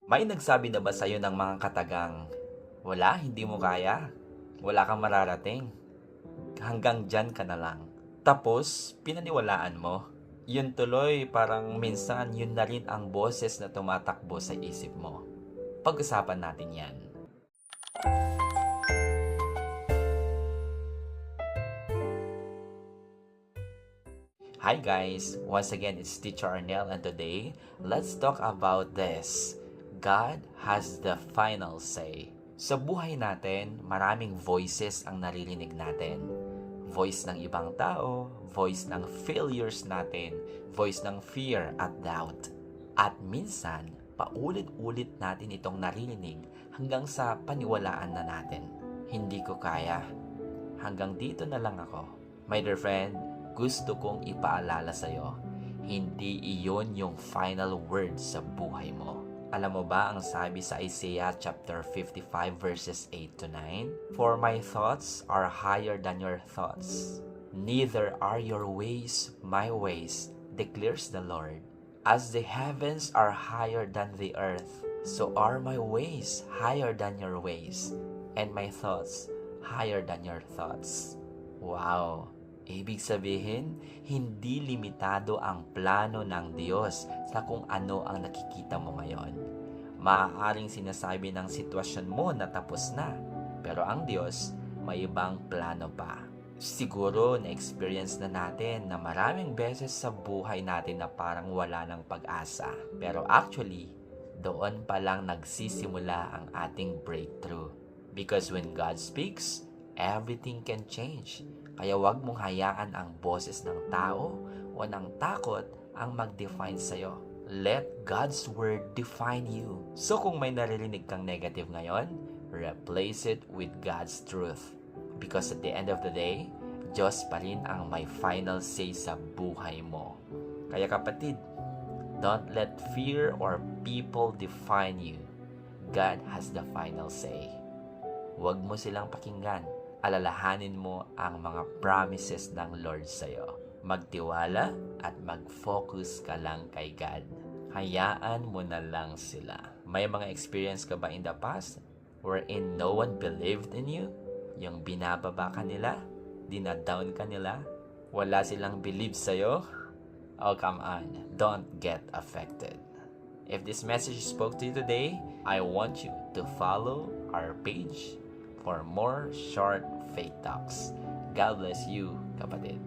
May nagsabi na ba sa'yo ng mga katagang, wala, hindi mo kaya, wala kang mararating, hanggang dyan ka na lang. Tapos, pinaniwalaan mo. Yun tuloy, parang minsan yun na rin ang boses na tumatakbo sa isip mo. Pag-usapan natin yan. Hi guys! Once again, it's Teacher Arnel, and today, let's talk about this. God has the final say. Sa buhay natin, maraming voices ang naririnig natin. Voice ng ibang tao, voice ng failures natin, voice ng fear at doubt. At minsan, paulit-ulit natin itong naririnig hanggang sa paniwalaan na natin. Hindi ko kaya. Hanggang dito na lang ako. My dear friend, gusto kong ipaalala sa'yo, hindi iyon yung final word sa buhay mo. Alam mo ba ang sabi sa Isaiah chapter 55 verses 8 to 9? For my thoughts are higher than your thoughts, neither are your ways my ways, declares the Lord. As the heavens are higher than the earth, so are my ways higher than your ways, and my thoughts higher than your thoughts. Wow! Ibig sabihin, hindi limitado ang plano ng Diyos sa kung ano ang nakikita mo ngayon. Maaaring sinasabi ng sitwasyon mo na tapos na, pero ang Diyos may ibang plano pa. Siguro na-experience na natin na maraming beses sa buhay natin na parang wala ng pag-asa. Pero actually, doon pa lang nagsisimula ang ating breakthrough. Because when God speaks, everything can change. Kaya huwag mong hayaan ang boses ng tao o ng takot ang mag-define sa'yo. Let God's Word define you. So kung may naririnig kang negative ngayon, replace it with God's truth. Because at the end of the day, Diyos pa rin ang may final say sa buhay mo. Kaya kapatid, don't let fear or people define you. God has the final say. Huwag mo silang pakinggan. Alalahanin mo ang mga promises ng Lord sa'yo. Magtiwala at mag-focus ka lang kay God. Hayaan mo na lang sila. May mga experience ka ba in the past wherein no one believed in you? Yung binababa ka nila? Dinadown ka nila? Wala silang believe sa'yo? Oh, come on. Don't get affected. If this message spoke to you today, I want you to follow our page for more short faith talks. God bless you, kapatid.